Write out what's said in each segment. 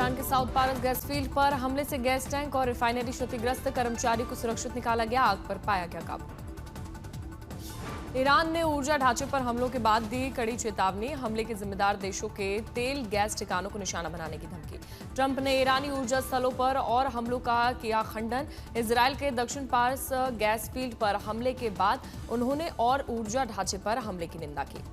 Iran के south पारस gas field पर हमले से गैस टैंक और रिफाइनरी क्षतिग्रस्त, कर्मचारी को सुरक्षित निकाला गया, आग पर पाया गया काबू। ईरान ने ऊर्जा ढांचे पर हमलों के बाद दी कड़ी चेतावनी, हमले के जिम्मेदार देशों के तेल गैस ठिकानों को निशाना बनाने की धमकी। ट्रंप ने ईरानी ऊर्जा स्थलों पर और हमलों का किया खंडन। इजरायल के दक्षिण पारस गैस फील्ड पर हमले के बाद उन्होंने और ऊर्जा ढांचे पर हमले की निंदा की।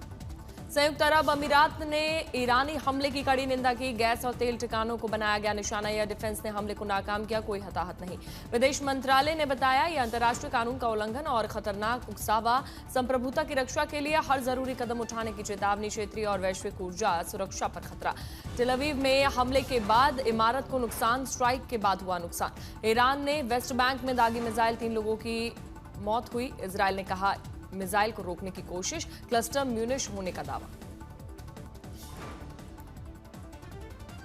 संयुक्त अरब अमीरात ने ईरानी हमले की कड़ी निंदा की, गैस और तेल ठिकानों को बनाया गया निशाना। एयर डिफेंस ने हमले को नाकाम किया, कोई हताहत नहीं। विदेश मंत्रालय ने बताया यह अंतर्राष्ट्रीय कानून का उल्लंघन और खतरनाक उकसावा, संप्रभुता की रक्षा के लिए हर जरूरी कदम उठाने की चेतावनी, क्षेत्रीय और वैश्विक ऊर्जा सुरक्षा पर खतरा। टेल अवीव में हमले के बाद इमारत को नुकसान, स्ट्राइक के बाद हुआ नुकसान। ईरान ने वेस्ट बैंक में दागी मिसाइल, 3 लोगों की मौत हुई। इजरायल ने कहा मिसाइल को रोकने की कोशिश, क्लस्टर म्यूनिश होने का दावा।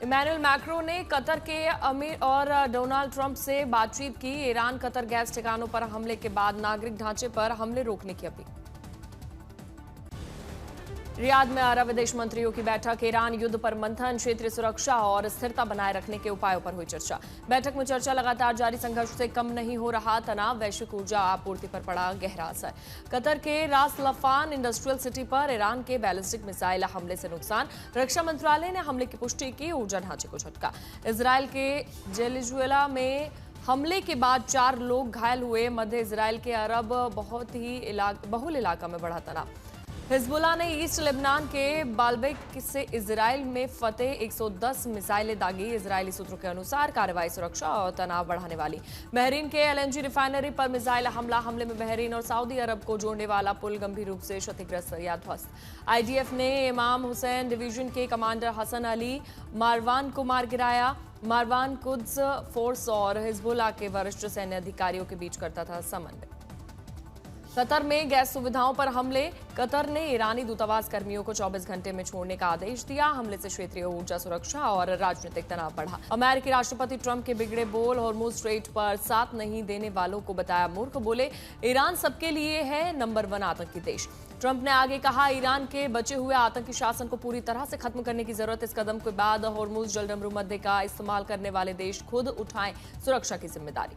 इमैनुअल मैक्रों ने कतर के अमीर और डोनाल्ड ट्रंप से बातचीत की, ईरान कतर गैस ठिकानों पर हमले के बाद नागरिक ढांचे पर हमले रोकने की अपील। रियाद में अरब विदेश मंत्रियों की बैठक, ईरान युद्ध पर मंथन, क्षेत्रीय सुरक्षा और स्थिरता बनाए रखने के उपायों पर हुई चर्चा। बैठक में चर्चा, लगातार जारी संघर्ष से कम नहीं हो रहा तनाव, वैश्विक ऊर्जा आपूर्ति पर पड़ा गहरा असर। कतर के रास लफान इंडस्ट्रियल सिटी पर ईरान के बैलिस्टिक मिसाइल हमले से नुकसान, रक्षा मंत्रालय ने हमले की पुष्टि की, ऊर्जा ढांचे को झटका। इजरायल के जेलिजुएला में हमले के बाद 4 लोग घायल हुए, मध्य इजरायल के अरब बहुल इलाका में बढ़ा तनाव। हिजबुल्लाह ने ईस्ट लेबनान के बाल्बेक से इजरायल में फतेह 110 मिसाइलें दागी, इजरायली सूत्रों के अनुसार कार्रवाई सुरक्षा और तनाव बढ़ाने वाली। बहरीन के एलएनजी रिफाइनरी पर मिसाइल हमले में बहरीन और सऊदी अरब को जोड़ने वाला पुल गंभीर रूप से क्षतिग्रस्त या ध्वस्त। आईडीएफ ने इमाम हुसैन डिवीजन के कमांडर हसन अली मारवान को मार गिराया। मारवान कुद्स फोर्स और हिजबुल्लाह के वरिष्ठ सैन्य अधिकारियों के बीच करता था समन्वय। कतर में गैस सुविधाओं पर हमले, कतर ने ईरानी दूतावास कर्मियों को 24 घंटे में छोड़ने का आदेश दिया। हमले से क्षेत्रीय ऊर्जा सुरक्षा और राजनीतिक तनाव बढ़ा। अमेरिकी राष्ट्रपति ट्रंप के बिगड़े बोल, हॉर्मुज स्ट्रेट पर साथ नहीं देने वालों को बताया मूर्ख, बोले ईरान सबके लिए है नंबर 1 आतंकी देश। ट्रंप ने आगे कहा ईरान के बचे हुए आतंकी शासन को पूरी तरह से खत्म करने की जरूरत। इस कदम के बाद हॉर्मुज जलडमरू मध्य का इस्तेमाल करने वाले देश खुद उठाएं सुरक्षा की जिम्मेदारी।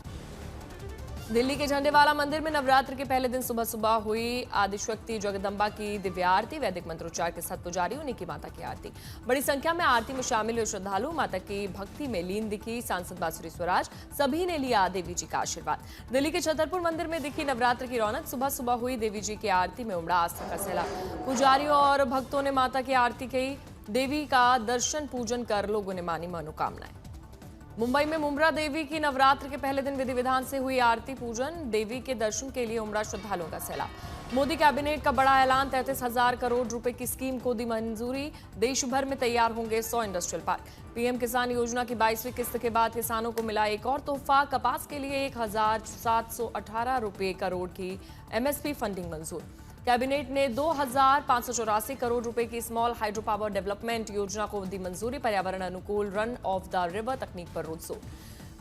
दिल्ली के झंडेवाला मंदिर में नवरात्र के पहले दिन सुबह सुबह हुई आदिशक्ति जगदम्बा की दिव्य आरती, वैदिक मंत्रोच्चार के साथ पुजारियों ने की माता की आरती। बड़ी संख्या में आरती में शामिल हुए श्रद्धालु माता की भक्ति में लीन दिखी। सांसद बांसुरी स्वराज, सभी ने लिया देवी जी का आशीर्वाद। दिल्ली के छतरपुर मंदिर में दिखी नवरात्र की रौनक, सुबह सुबह हुई देवी जी की आरती में उमड़ा आस्था का सैलाब। पुजारियों और भक्तों ने माता की आरती की, देवी का दर्शन पूजन कर लोगों ने मानी मनोकामनाएं। मुंबई में मुंब्रा देवी की नवरात्र के पहले दिन विधि विधान से हुई आरती पूजन, देवी के दर्शन के लिए उमड़ा श्रद्धालुओं का सैलाब। मोदी कैबिनेट का बड़ा ऐलान, 33,000 करोड़ रुपए की स्कीम को दी मंजूरी, देश भर में तैयार होंगे 100 इंडस्ट्रियल पार्क। पीएम किसान योजना की 22वीं किस्त के बाद किसानों को मिला एक और तोहफा, कपास के लिए 1,718 रुपए करोड़ की एमएसपी फंडिंग मंजूर। कैबिनेट ने 2,584 करोड़ रुपए की स्मॉल हाइड्रो पावर डेवलपमेंट योजना को दी मंजूरी, पर्यावरण अनुकूल रन ऑफ द रिवर तकनीक पर जोर।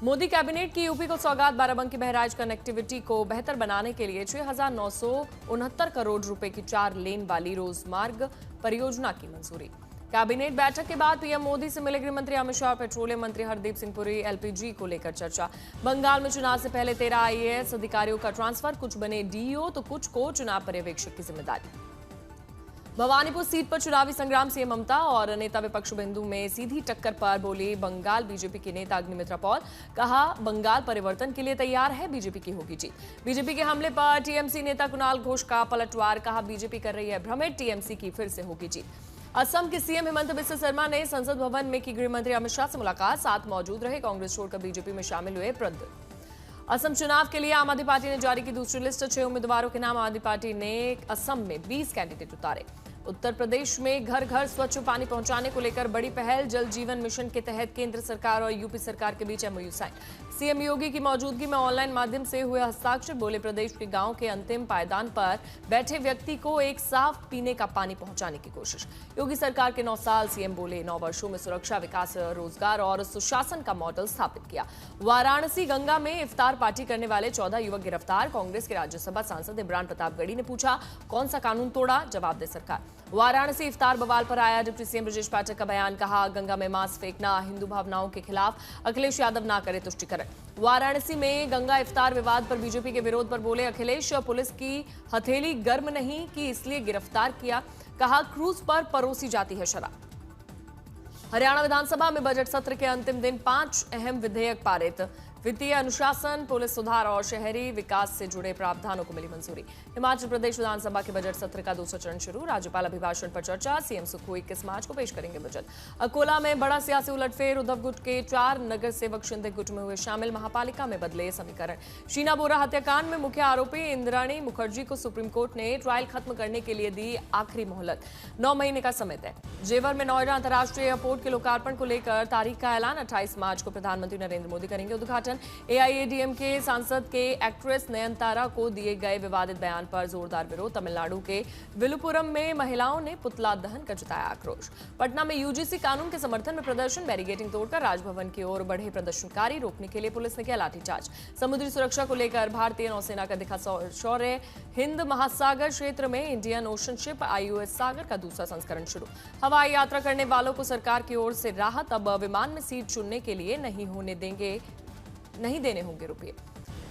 मोदी कैबिनेट की यूपी को सौगात, बाराबंकी बहराइच कनेक्टिविटी को बेहतर बनाने के लिए 6,969 करोड़ रुपए की 4 लेन वाली रोजमार्ग परियोजना की मंजूरी। कैबिनेट बैठक के बाद पीएम मोदी से मिले गृह मंत्री अमित शाह और पेट्रोलियम मंत्री हरदीप सिंह पुरी, एलपीजी को लेकर चर्चा। बंगाल में चुनाव से पहले 13 आईएएस अधिकारियों का ट्रांसफर, कुछ बने डीईओ तो कुछ को चुनाव पर्यवेक्षक की जिम्मेदारी। भवानीपुर सीट पर चुनावी संग्राम, सीएम ममता और नेता विपक्ष बिंदु में सीधी टक्कर पर बोली बंगाल बीजेपी के नेता अग्निमित्रा पॉल, कहा बंगाल परिवर्तन के लिए तैयार है, बीजेपी की होगी जीत। बीजेपी के हमले पर टीएमसी नेता कुणाल घोष का पलटवार, कहा बीजेपी कर रही है भ्रमित, टीएमसी की फिर से होगी जीत। असम के सीएम हेमंत बिस्वा शर्मा ने संसद भवन में की गृह मंत्री अमित शाह से मुलाकात, साथ मौजूद रहे, कांग्रेस छोड़कर बीजेपी में शामिल हुए प्रद्युम्न। असम चुनाव के लिए आम आदमी पार्टी ने जारी की दूसरी लिस्ट, 6 उम्मीदवारों के नाम आम आदमी पार्टी ने असम में 20 कैंडिडेट उतारे। उत्तर प्रदेश में घर घर स्वच्छ पानी पहुंचाने को लेकर बड़ी पहल, जल जीवन मिशन के तहत केंद्र सरकार और यूपी सरकार के बीच एमओयू साइन। सीएम योगी की मौजूदगी में ऑनलाइन माध्यम से हुए हस्ताक्षर, बोले प्रदेश के गांव के अंतिम पायदान पर बैठे व्यक्ति को एक साफ पीने का पानी पहुंचाने की कोशिश। योगी सरकार के 9 साल, सीएम बोले 9 वर्षों में सुरक्षा, विकास, रोजगार और सुशासन का मॉडल स्थापित किया। वाराणसी गंगा में इफ्तार पार्टी करने वाले 14 युवक गिरफ्तार, कांग्रेस के राज्यसभा सांसद इमरान प्रताप गढ़ी ने पूछा कौन सा कानून तोड़ा, जवाब दे सरकार। वाराणसी इफ्तार बवाल पर आया डिप्टी सीएम ब्रजेश पाठक का बयान। कहा, गंगा में मांस फेंकना हिंदू भावनाओं के खिलाफ, अखिलेश यादव ना करे तुष्टिकरण। वाराणसी में गंगा इफ्तार विवाद पर बीजेपी के विरोध पर बोले अखिलेश, पुलिस की हथेली गर्म नहीं की इसलिए गिरफ्तार किया। कहा, क्रूज पर परोसी जाती है शराब। हरियाणा विधानसभा में बजट सत्र के अंतिम दिन 5 अहम विधेयक पारित। वित्तीय अनुशासन, पुलिस सुधार और शहरी विकास से जुड़े प्रावधानों को मिली मंजूरी। हिमाचल प्रदेश विधानसभा के बजट सत्र का दूसरा चरण शुरू। राज्यपाल अभिभाषण पर चर्चा। सीएम सुक्खू 21 मार्च को पेश करेंगे बजट। अकोला में बड़ा सियासी उलटफेर। उद्धव गुट के 4 नगर सेवक शिंदे गुट में हुए शामिल। महापालिका में बदले समीकरण। शीना बोरा हत्याकांड में मुख्य आरोपी इंद्राणी मुखर्जी को सुप्रीम कोर्ट ने ट्रायल खत्म करने के लिए दी आखिरी मोहलत। 9 महीने का समय तय। जेवर में नोएडा अंतर्राष्ट्रीय एयरपोर्ट के लोकार्पण को लेकर तारीख का ऐलान। 28 मार्च को प्रधानमंत्री नरेंद्र मोदी करेंगे उद्घाटन। एआईएडीएमके सांसद के एक्ट्रेस नयनतारा को दिए गए विवादित बयान पर जोरदार विरोध। तमिलनाडु के विलुपुरम में महिलाओं ने पुतला दहन कर जताया आक्रोश। पटना में यूजीसी कानून के समर्थन में प्रदर्शन। बैरिकेडिंग तोड़कर राजभवन की ओर बढ़े प्रदर्शनकारी। रोकने के लिए पुलिस ने किया लाठीचार्ज। समुद्री सुरक्षा को लेकर भारतीय नौसेना का दिखा शौर्य। हिंद महासागर क्षेत्र में इंडियन ओशन शिप आईयूएस सागर का दूसरा संस्करण शुरू। हवाई यात्रा करने वालों को सरकार की ओर से राहत। अब विमान में सीट चुनने के लिए नहीं देने होंगे रुपये।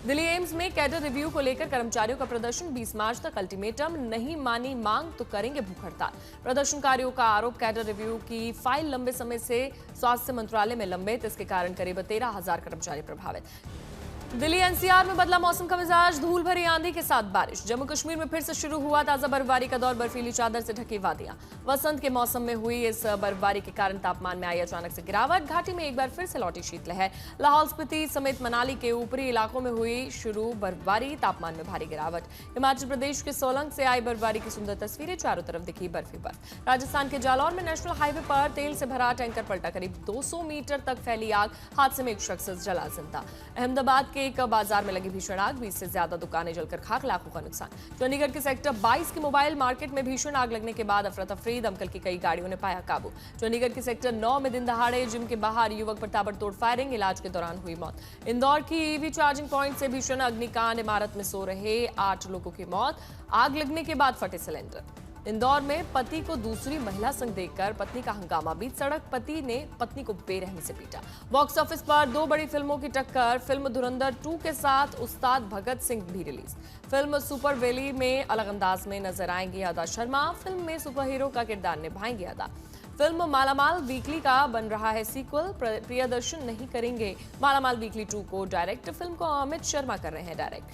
दिल्ली एम्स में कैडर रिव्यू को लेकर कर्मचारियों का प्रदर्शन। 20 मार्च तक अल्टीमेटम, नहीं मानी मांग तो करेंगे भूख हड़ताल। प्रदर्शनकारियों का आरोप, कैडर रिव्यू की फाइल लंबे समय से स्वास्थ्य मंत्रालय में लंबित। इसके कारण करीब 13,000 कर्मचारी प्रभावित। दिल्ली एनसीआर में बदला मौसम का मिजाज। धूल भरी आंधी के साथ बारिश। जम्मू कश्मीर में फिर से शुरू हुआ ताजा बर्फबारी का दौर। बर्फीली चादर से ढकी वादियां। वसंत के मौसम में हुई इस बर्फबारी के कारण तापमान में आई अचानक से गिरावट। घाटी में एक बार फिर से लौटी शीतलहर। लाहौल स्पीति समेत मनाली के ऊपरी इलाकों में हुई शुरू बर्फबारी। तापमान में भारी गिरावट। हिमाचल प्रदेश के सोलंग से आई बर्फबारी की सुंदर तस्वीरें। चारों तरफ दिखी बर्फ ही बर्फ। राजस्थान के जालौर में नेशनल हाईवे पर तेल से भरा टैंकर पलटा। करीब 200 मीटर तक फैली आग। हादसे में एक शख्स जला जिंदा। अहमदाबाद के एक बाजार में लगी भीषण आग। 20 से ज्यादा दुकानें जलकर खाक। लाखों का नुकसान। चंडीगढ़ के सेक्टर 22 की मोबाइल मार्केट में भीषण आग लगने के बाद अफरा तफरी। दमकल की कई गाड़ियों ने पाया काबू। चंडीगढ़ के सेक्टर 9 में दिन दहाड़े जिम के बाहर युवक पर ताबड़तोड़ फायरिंग। इलाज के दौरान हुई मौत। इंदौर की ईवी चार्जिंग पॉइंट से भीषण अग्निकांड। इमारत में सो रहे 8 लोगों की मौत। आग लगने के बाद फटे सिलेंडर। इंदौर में पति को दूसरी महिला संग देखकर पत्नी का हंगामा। बीच सड़क पति ने पत्नी को बेरहमी से पीटा। बॉक्स ऑफिस पर 2 बड़ी फिल्मों की टक्कर। फिल्म धुरंधर 2 के साथ उस्ताद भगत सिंह भी रिलीज। फिल्म सुपर वैली में अलग अंदाज में नजर आएंगी अदा शर्मा। फिल्म में सुपर हीरो का किरदार निभाएंगी अदा। फिल्म मालामाल वीकली का बन रहा है सीक्वल। प्रियदर्शन नहीं करेंगे मालामाल वीकली 2 को डायरेक्ट। फिल्म को अमित शर्मा कर रहे हैं डायरेक्ट।